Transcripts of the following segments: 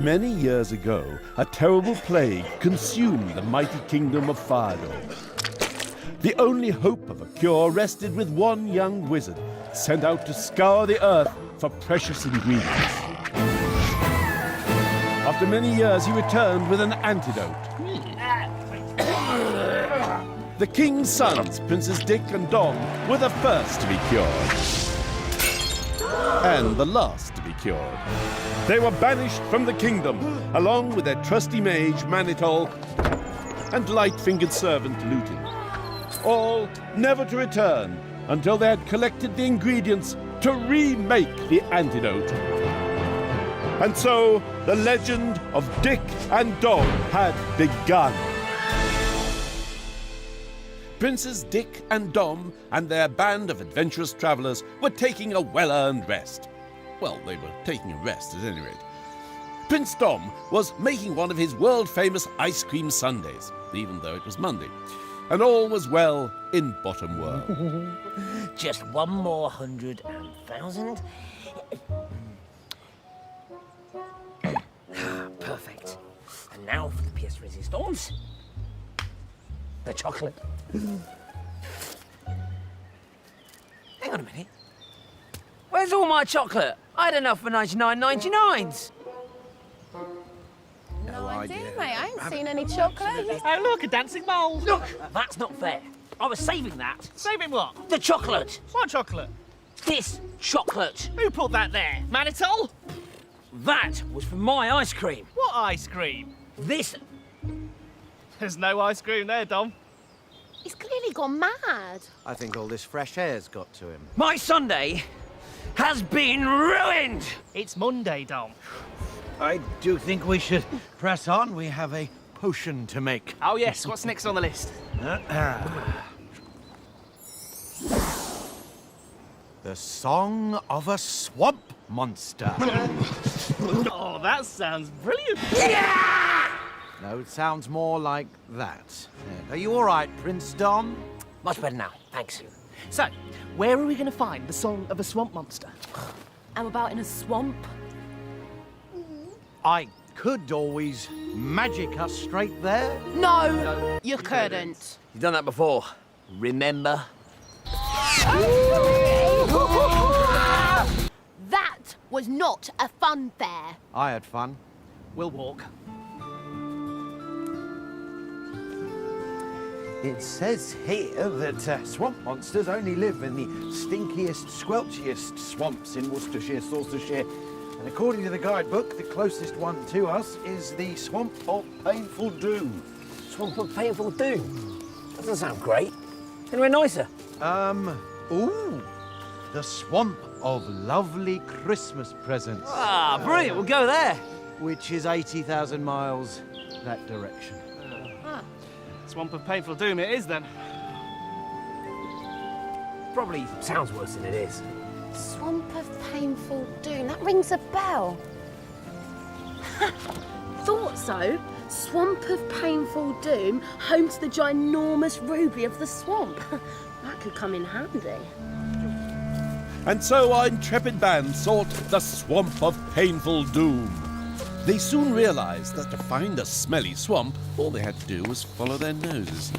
Many years ago, a terrible plague consumed the mighty kingdom of Firedor. The only hope of a cure rested with one young wizard sent out to scour the earth for precious ingredients. After many years, he returned with an antidote. The king's sons, Princes Dick and Dom, were the first to be cured. And the last to be cured. They were banished from the kingdom, along with their trusty mage, Manitol, and light-fingered servant, Lutin. All never to return until they had collected the ingredients to remake the antidote. And so, the legend of Dick and Dom had begun. Princes Dick and Dom and their band of adventurous travelers were taking a well-earned rest. Well, they were taking a rest at any rate. Prince Dom was making one of his world-famous ice cream sundaes, even though it was Monday. And all was well in Bottom World. Just one more 100,000. Perfect. And now for the pièce résistance. The chocolate. Hang on a minute. Where's all my chocolate? I had enough for 99.99s. No idea, mate. I ain't seen any chocolate. Oh, look, a dancing mole. Look, that's not fair. I was saving that. Saving what? The chocolate. What chocolate? This chocolate. Who put that there? Manitol? That was for my ice cream. What ice cream? This. There's no ice cream there, Dom. He's clearly gone mad. I think all this fresh air's got to him. My Sunday has been ruined. It's Monday, Dom. I do think we should press on. We have a potion to make. Oh, yes. What's next on the list? The Song of a Swamp Monster. Oh, that sounds brilliant. No, it sounds more like that. Yeah. Are you all right, Prince Dom? Much better now, thanks. So, where are we going to find the Song of a Swamp Monster? I'm about in a swamp. I could always magic us straight there. No, you couldn't. You've done that before. Remember? That was not a fun fair. I had fun. We'll walk. It says here that swamp monsters only live in the stinkiest, squelchiest swamps in Worcestershire, Saucershire. And according to the guidebook, the closest one to us is the Swamp of Painful Doom. Swamp of Painful Doom. That doesn't sound great. Anywhere nicer? Ooh, the Swamp of Lovely Christmas Presents. Ah, brilliant. We'll go there. Which is 80,000 miles that direction. Swamp of Painful Doom it is, then. Probably sounds worse than it is. Swamp of Painful Doom. That rings a bell. Thought so. Swamp of Painful Doom, home to the ginormous ruby of the swamp. That could come in handy. And so our intrepid band sought the Swamp of Painful Doom. They soon realized that to find a smelly swamp, all they had to do was follow their noses.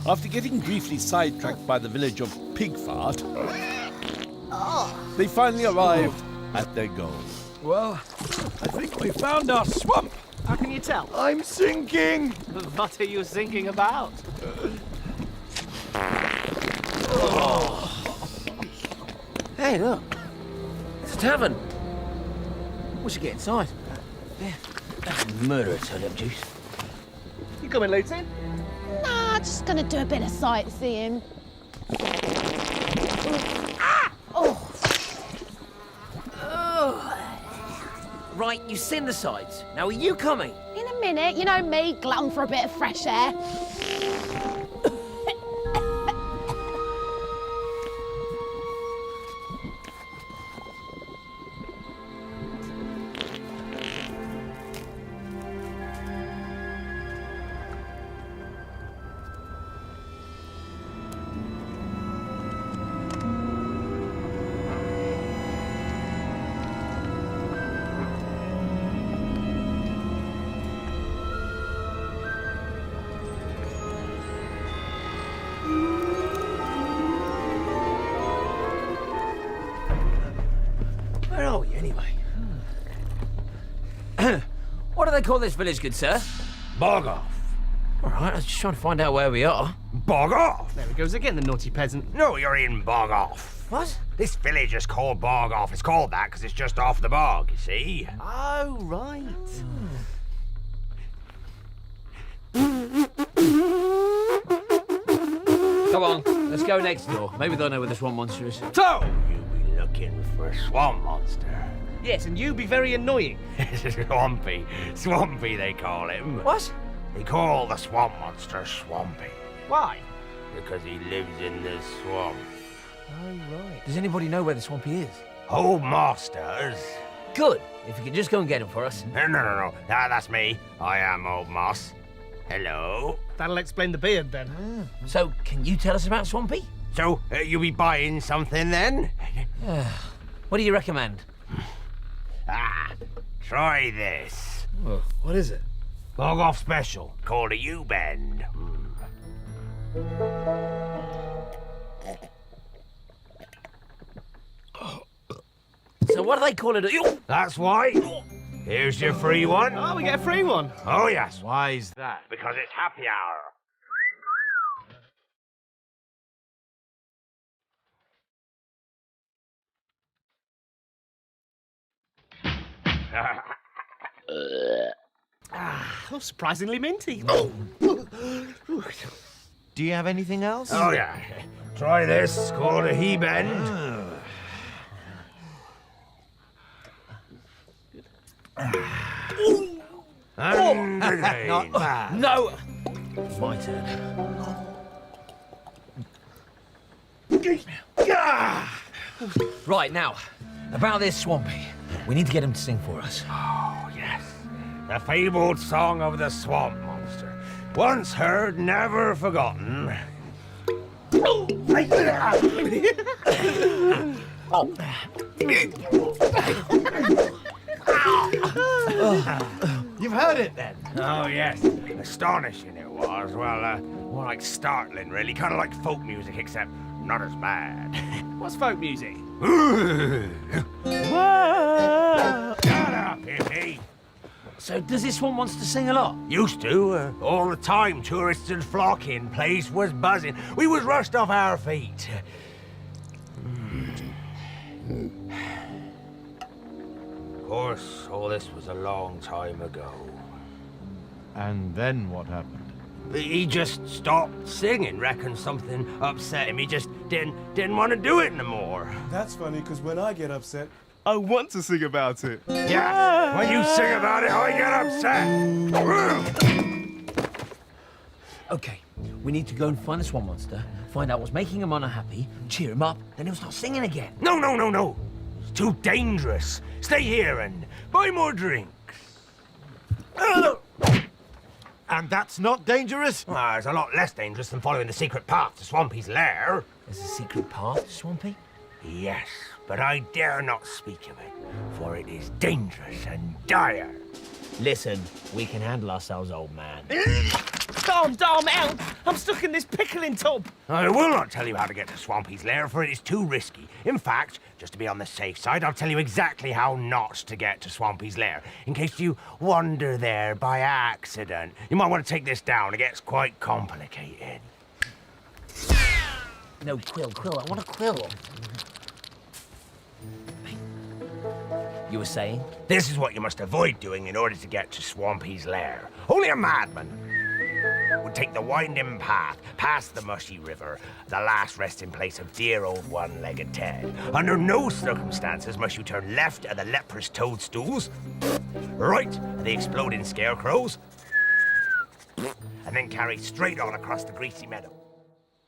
After getting briefly sidetracked by the village of Pigfart, they finally arrived at their goal. Well, I think we found our swamp. How can you tell? I'm sinking. What are you thinking about? Hey, look. It's a tavern. We should get inside. Yeah. That's murder turnip juice. You coming, Lutin? Nah, just gonna do a bit of sightseeing. Right, you've seen the sights. Now are you coming? In a minute, you know me, glum for a bit of fresh air. anyway. What do they call this village, good sir? Bog off. All right, I was just trying to find out where we are. Bog off? There he goes again, the naughty peasant. No, you're in Bog off. What? This village is called Bog off. It's called that because it's just off the bog, you see? Oh, right. Come on, let's go next door. Maybe they'll know where the swamp monster is. So, you be looking for a swamp monster. Yes, and you be very annoying. Swampy. Swampy, they call him. What? They call the swamp monster Swampy Why? because he lives in the swamp. Oh, right. Does anybody know where the swampy is? Old Masters. Good. If you could just go and get him for us. No. That's me. I am Old Moss. Hello. That'll explain the beard, then. So, can you tell us about Swampy? So, you be buying something then? What do you recommend? Try this. What is it? Bog off special, called a U-bend. So what do they call it? That's why. Here's your free one. Oh, we get a free one. Oh, yes. Why is that? Because it's happy hour. Oh, surprisingly minty. Do you have anything else? Oh, yeah. Try this. It's called a he-bend. And again. Not bad. No! My turn. Right, now, about this Swampy. We need to get him to sing for us. Oh, yes. The fabled song of the swamp monster. Once heard, never forgotten. You've heard it then? Oh, yes. Astonishing it was. Well, more like startling, really. Kind of like folk music, except not as bad. What's folk music? Shut up, hippie. So does this swamp monster sing a lot? Used to, all the time. Tourists would flock in. Place was buzzing. We was rushed off our feet. Of course, all this was a long time ago. And then what happened? He just stopped singing. Reckon something upset him. He just didn't want to do it no more. That's funny, because when I get upset, I want to sing about it. Yeah, when you sing about it, I get upset. Okay, we need to go and find the swamp monster, find out what's making him unhappy, cheer him up, then he'll start singing again. No. It's too dangerous. Stay here and buy more drinks. And that's not dangerous? It's a lot less dangerous than following the secret path to Swampy's lair. There's a secret path, Swampy? Yes, but I dare not speak of it, for it is dangerous and dire. Listen, we can handle ourselves, old man. Damn, help! I'm stuck in this pickling tub. I will not tell you how to get to Swampy's lair, for it is too risky. In fact, just to be on the safe side, I'll tell you exactly how not to get to Swampy's lair, in case you wander there by accident. You might want to take this down, it gets quite complicated. No, Quill, I want a quill. You were saying? This is what you must avoid doing in order to get to Swampy's lair. Only a madman would take the winding path past the mushy river, the last resting place of dear old one-legged Ted. Under no circumstances must you turn left at the leprous toadstools, right at the exploding scarecrows, and then carry straight on across the greasy meadow.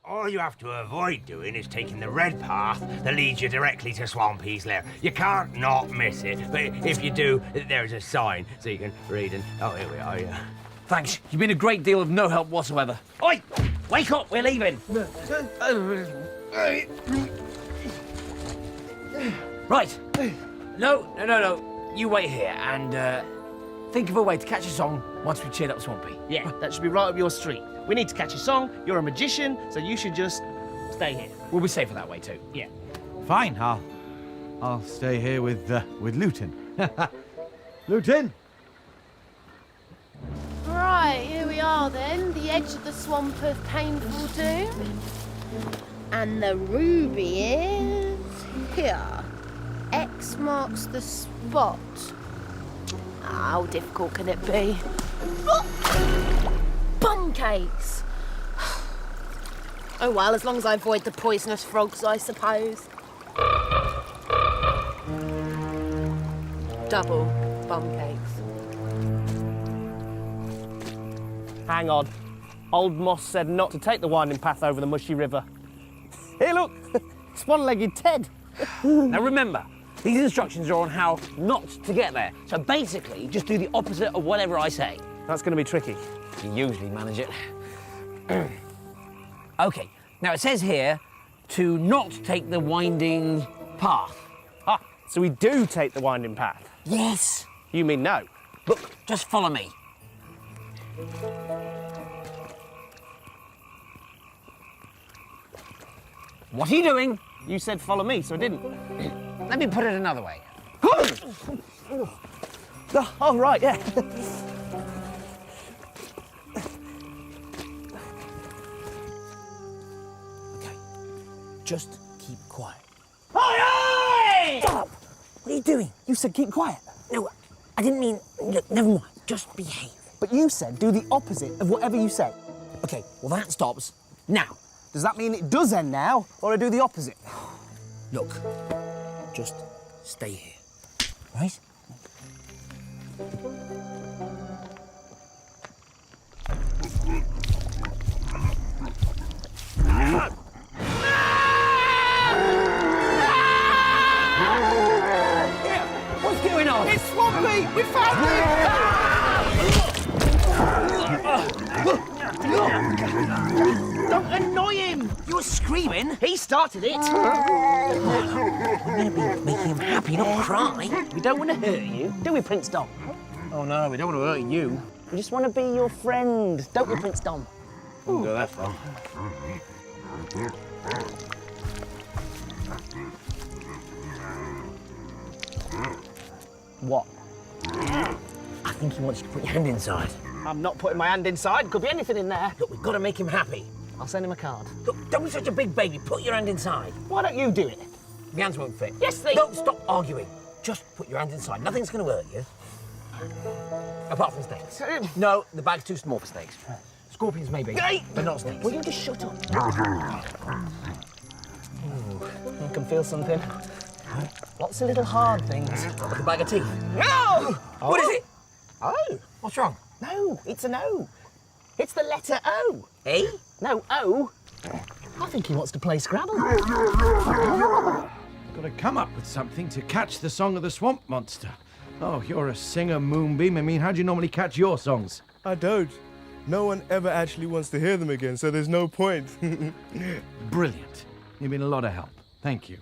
All you have to avoid doing is taking the red path that leads you directly to Swampy's lair. You can't not miss it, but if you do, there's a sign so you can read and... Oh, here we are, yeah. Thanks. You've been a great deal of no help whatsoever. Oi! Wake up, we're leaving. Right. No. You wait here and think of a way to catch a song once we've cheered up Swampy. Yeah, that should be right up your street. We need to catch a song. You're a magician, so you should just stay here. We'll be safer that way too. Yeah. Fine, I'll stay here with Luton. Luton! Right, here we are then, the edge of the swamp of painful doom. And the ruby is here. X marks the spot. How difficult can it be? Bum cakes! Oh well, as long as I avoid the poisonous frogs, I suppose. Double bum cakes. Hang on. Old Moss said not to take the winding path over the mushy river. Hey, look! It's one-legged Ted. Now remember, these instructions are on how not to get there. So basically, just do the opposite of whatever I say. That's going to be tricky. You usually manage it. OK, now it says here to not take the winding path. Ah, so we do take the winding path. Yes. You mean no? Look, just follow me. What are you doing? You said follow me, so I didn't. Let me put it another way. Oh, right, yeah. OK, just keep quiet. Stop! What are you doing? You said keep quiet. No, I didn't mean... Look, never mind. Just behave. But you said do the opposite of whatever you say. OK, well, that stops now. Does that mean it does end now, or I do the opposite? Look, just stay here, right? What's going on? It's Swampy! We found him! Don't annoy him! You were screaming. He started it. We're going to be making him happy, not cry. We don't want to hurt you, do we, Prince Dom? Oh, no, we don't want to hurt you. We just want to be your friend, don't we, Prince Dom? Wouldn't go that far. What? I think he wants you to put your hand inside. I'm not putting my hand inside. Could be anything in there. Look, we've got to make him happy. I'll send him a card. Look, don't be such a big baby. Put your hand inside. Why don't you do it? The hands won't fit. Yes, they... Don't stop arguing. Just put your hand inside. Nothing's going to hurt you. Apart from snakes. No, the bag's too small for snakes. Scorpions maybe, but not snakes. Will you just shut up? I can feel something. Lots of little hard things. Like a bag of teeth. No! What is it? Oh. What's wrong? No, it's an O. It's the letter O. A? No, O. I think he wants to play Scrabble. Got to come up with something to catch the song of the swamp monster. Oh, you're a singer, Moonbeam. I mean, how do you normally catch your songs? I don't. No one ever actually wants to hear them again, so there's no point. Brilliant. You've been a lot of help. Thank you.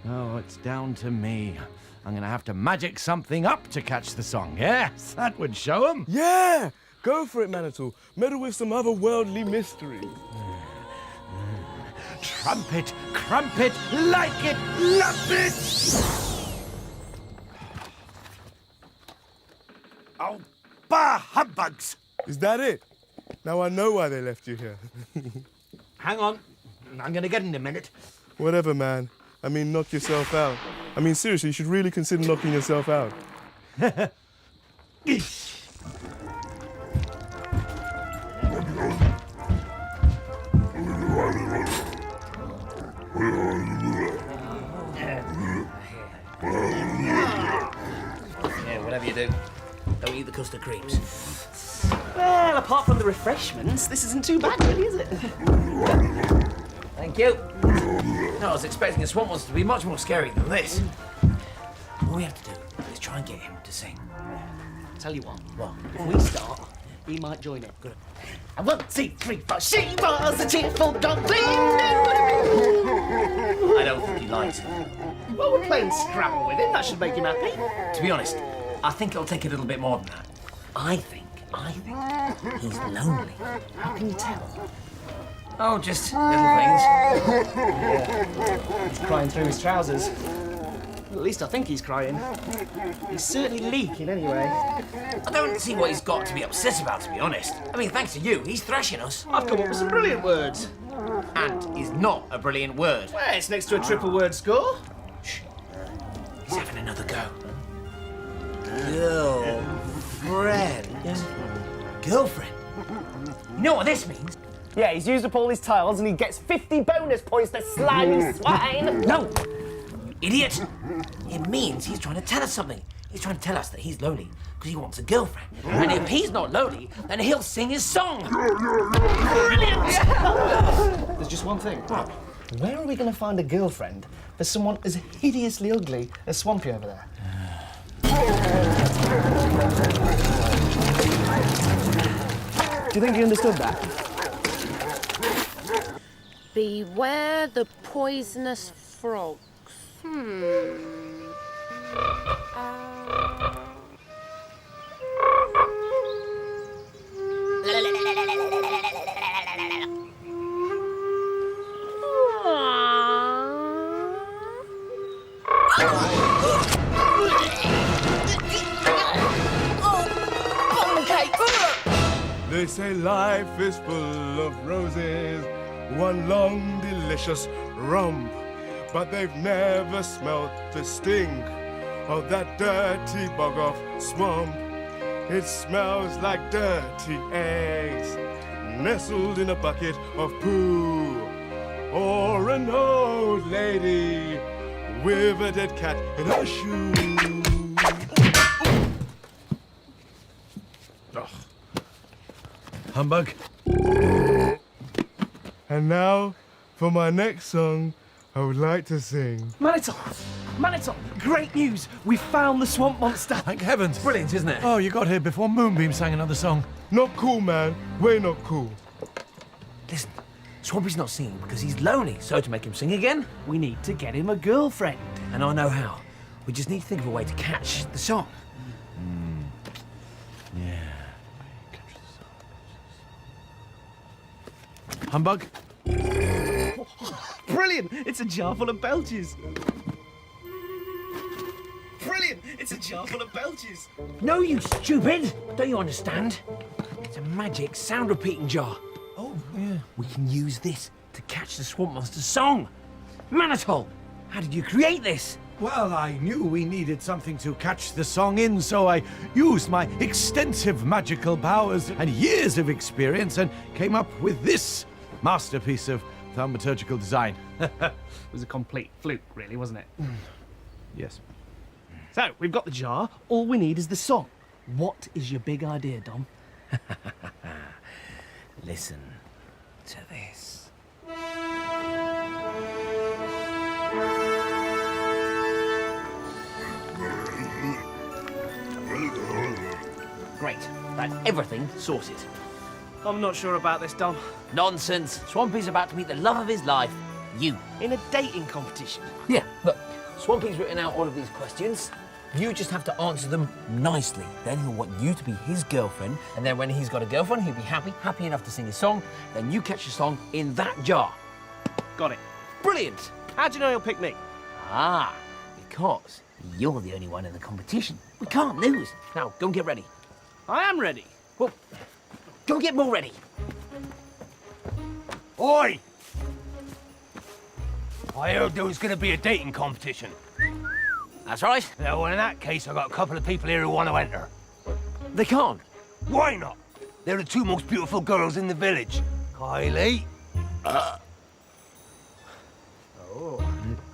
Oh, it's down to me. I'm going to have to magic something up to catch the song. Yes, that would show them. Yeah! Go for it, Manitou. Meddle with some otherworldly mystery. Trumpet, crumpet, like it, love it! Oh, bah humbugs! Is that it? Now I know why they left you here. Hang on. I'm going to get in a minute. Whatever, man. I mean, knock yourself out. I mean, seriously, you should really consider knocking yourself out. Yeah, whatever you do, don't eat the custard creams. Well, apart from the refreshments, this isn't too bad, really, is it? Thank you. No, I was expecting a swamp monster to be much more scary than this. All we have to do is try and get him to sing. Tell you what. What? If we start, he might join it. Good. And 1, 2, 3, 4. She was a cheerful goblin. I don't think he likes it. Well, we're playing Scrabble with him. That should make him happy. To be honest, I think it'll take a little bit more than that. I think he's lonely. How can you tell? Oh, just little things. He's crying through his trousers. At least I think he's crying. He's certainly leaking anyway. I don't see what he's got to be upset about, to be honest. I mean, thanks to you, he's thrashing us. I've come up with some brilliant words. And is not a brilliant word. Well, it's next to a triple word score. Shh. He's having another go. Girlfriend. Girlfriend? You know what this means? Yeah, he's used up all his tiles and he gets 50 bonus points, the slimy swine. No! Idiot! It means he's trying to tell us something. He's trying to tell us that he's lonely because he wants a girlfriend. And if he's not lonely, then he'll sing his song. Brilliant! There's just one thing. What? Where are we going to find a girlfriend for someone as hideously ugly as Swampy over there? Do you think he understood that? Beware the poisonous frogs. They say life is full of roses, one long delicious rump, but they've never smelt the stink of that dirty bog of swamp. It smells like dirty eggs, nestled in a bucket of poo, or an old lady with a dead cat in her shoe. Humbug. And now, for my next song, I would like to sing. Manitou, great news! We found the swamp monster. Thank heavens. Brilliant, isn't it? Oh, you got here before Moonbeam sang another song. Not cool, man. Way not cool. Listen, Swampy's not singing because he's lonely. So to make him sing again, We need to get him a girlfriend. and I know how. We just need to think of a way to catch the song. Humbug. Brilliant! It's a jar full of belches. Brilliant! It's a jar full of belches. No, you stupid! Don't you understand? It's a magic sound-repeating jar. Oh, yeah. We can use this to catch the swamp monster's song. Manitou, how did you create this? Well, I knew we needed something to catch the song in, so I used my extensive magical powers and years of experience and came up with this masterpiece of thaumaturgical design. It was a complete fluke, really, wasn't it? Yes. So, we've got the jar. All we need is the song. What is your big idea, Dom? Listen to this. Great. That's everything sorted. I'm not sure about this, Dom. Nonsense. Swampy's about to meet the love of his life. You. In a dating competition. Yeah, look. Swampy's written out all of these questions. You just have to answer them nicely. Then he'll want you to be his girlfriend. And then when he's got a girlfriend, he'll be happy enough to sing his song. Then you catch the song in that jar. Got it. Brilliant. How do you know he'll pick me? Ah, because you're the only one in the competition. We can't lose. Now, go and get ready. I am ready. Well, go and get more ready. Oi! I heard there was going to be a dating competition. That's right. Now, well, in that case, I've got a couple of people here who want to enter. They can't. Why not? They're the two most beautiful girls in the village. Kylie.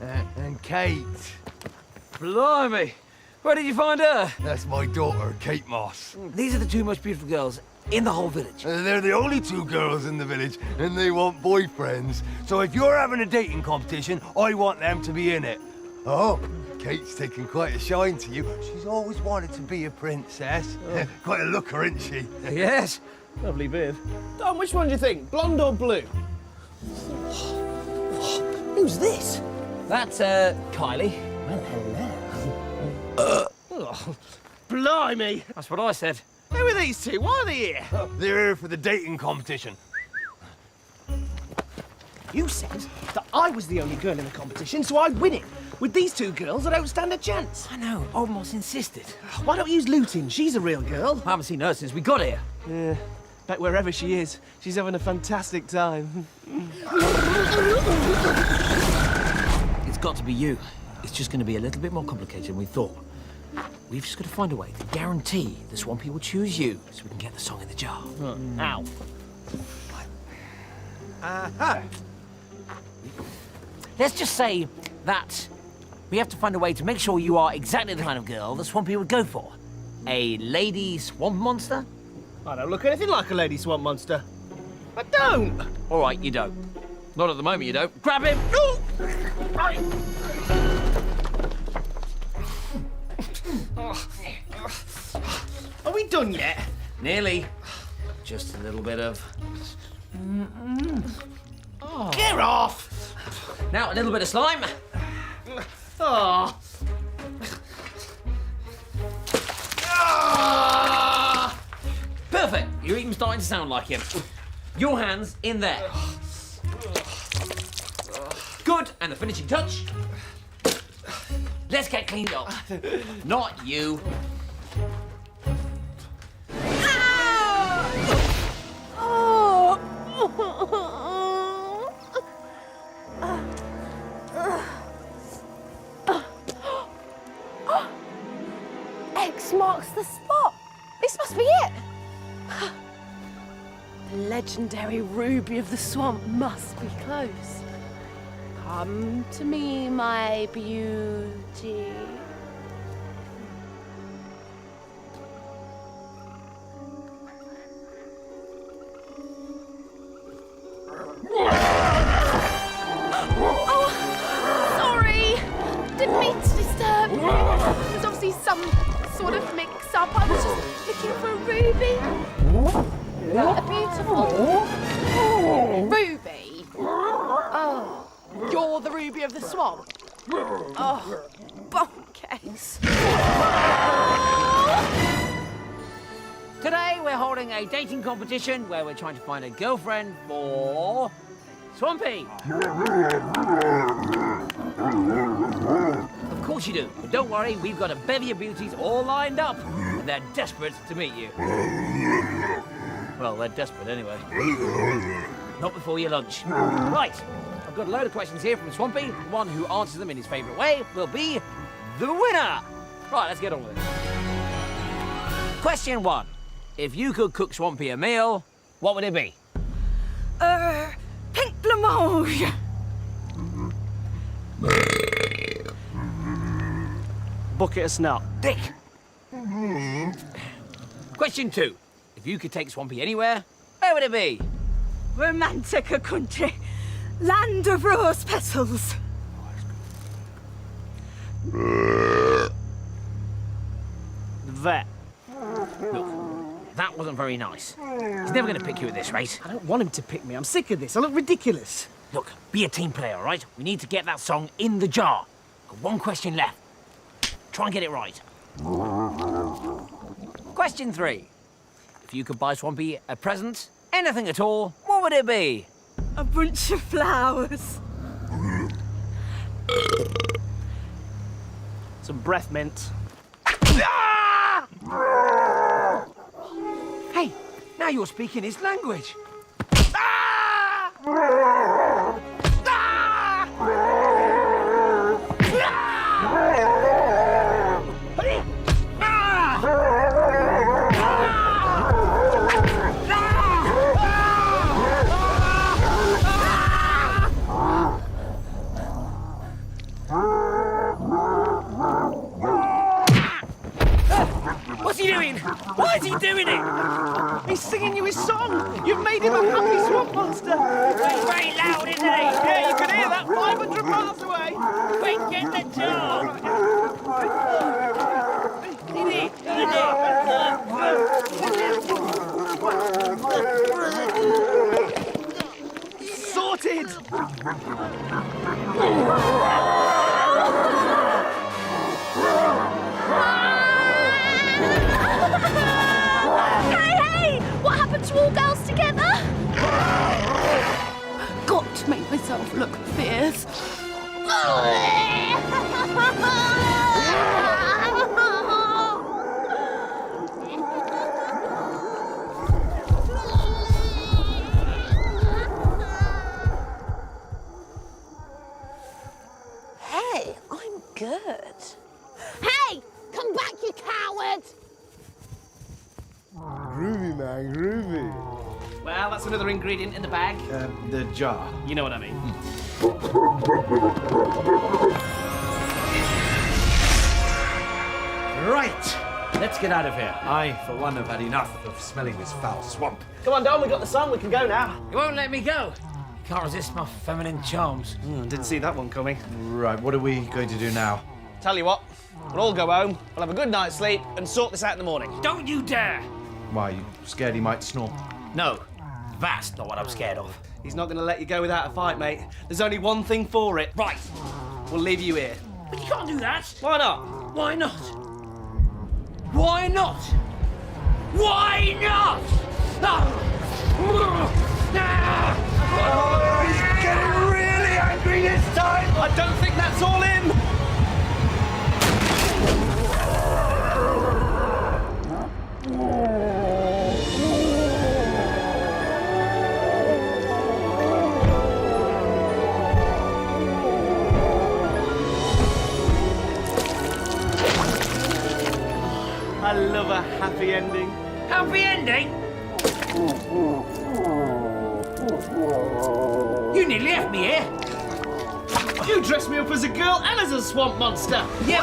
And Kate. Blimey. Where did you find her? That's my daughter, Kate Moss. These are the two most beautiful girls in the whole village. They're the only two girls in the village, and they want boyfriends. So if you're having a dating competition, I want them to be in it. Oh, Kate's taken quite a shine to you. She's always wanted to be a princess. Quite a looker, isn't she? Yes. Lovely beard. Dom, which one do you think? Blonde or blue? Who's this? That's, Kylie. Oh, blimey. That's what I said. Who are these two? Why are they here? They're here for the dating competition. You said that I was the only girl in the competition, so I'd win it. With these two girls, I don't stand a chance. I know, Old Moss insisted. Why don't we use Lutin? She's a real girl. I haven't seen her since we got here. Yeah, bet wherever she is, she's having a fantastic time. It's got to be you. It's just going to be a little bit more complicated than we thought. We've just got to find a way to guarantee the Swampy will choose you so we can get the song in the jar. Ow. Aha! Let's just say that we have to find a way to make sure you are exactly the kind of girl the Swampy would go for. A lady swamp monster? I don't look anything like a lady swamp monster. I don't! All right, you don't. Not at the moment, you don't. Grab him! No! Are we done yet? Nearly. Just a little bit of... Get off! Now, a little bit of slime. Oh. Perfect. You're even starting to sound like him. Your hands in there. Good. And the finishing touch. Let's get cleaned up. Not you. X marks the spot. This must be it. The legendary ruby of the swamp must be close. Come to me, my beauty. Oh, sorry. Didn't mean to disturb you. There's obviously some sort of mix-up. I was just looking for a ruby. A beautiful ruby. Oh, you're the ruby of the swamp. Oh, bonkers. Today we're holding a dating competition where we're trying to find a girlfriend for Swampy. Of course you do, but don't worry, we've got a bevy of beauties all lined up, and they're desperate to meet you. Well, they're desperate anyway. Not before your lunch. Right, I've got a load of questions here from Swampy. The one who answers them in his favourite way will be the winner. Right, let's get on with it. Question 1. If you could cook Swampy a meal, what would it be? Pink blancmange. Bucket of snot. Dick. Question 2. If you could take Swampy anywhere, where would it be? Romantica country. Land of rose petals. The vet. Look, that wasn't very nice. He's never going to pick you at this rate. I don't want him to pick me. I'm sick of this. I look ridiculous. Look, be a team player, all right? We need to get that song in the jar. Got one question left. Try and get it right. Question 3. If you could buy Swampy a present, anything at all, what would it be? A bunch of flowers. Some breath mint. Hey, now you're speaking his language. What's he doing? Why is he doing it? He's singing you his song. You've made him a happy swamp monster. He's very loud, isn't he? Yeah, you can hear that 500 miles away. Quick, get the jar! Sorted. Hey! What happened to all girls together? Got to make myself look fierce. Hey, I'm good. Hey, come back, you coward! Groovy, man, groovy. Well, that's another ingredient in the bag. The jar. You know what I mean. Right, let's get out of here. I, for one, have had enough of smelling this foul swamp. Come on, Dom, we got the song. We can go now. You won't let me go. You can't resist my feminine charms. Didn't see that one coming. Right, what are we going to do now? Tell you what, we'll all go home, we'll have a good night's sleep, and sort this out in the morning. Don't you dare! Why, you scared he might snore? No, that's not what I'm scared of. He's not going to let you go without a fight, mate. There's only one thing for it. Right, We'll leave you here. but you can't do that. Why not? Why not? Why not? Why not? He's getting really angry this time! I don't think that's all in. I love a happy ending. Happy ending? You nearly left me here. You dressed me up as a girl and as a swamp monster. Yeah,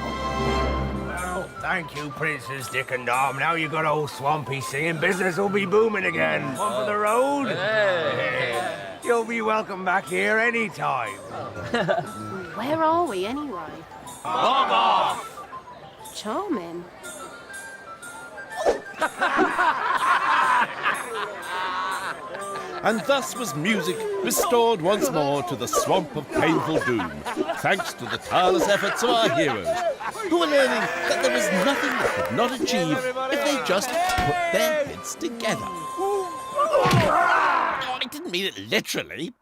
Well, thank you, Princes Dick and Dom. Now you got old Swampy singing, business will be booming again. One for the road? You'll be welcome back here anytime. Where are we anyway? Bog off! Charming. And thus was music restored once more to the swamp of painful doom, thanks to the tireless efforts of our heroes, who were learning that there was nothing they could not achieve if they just put their heads together. No, I didn't mean it literally.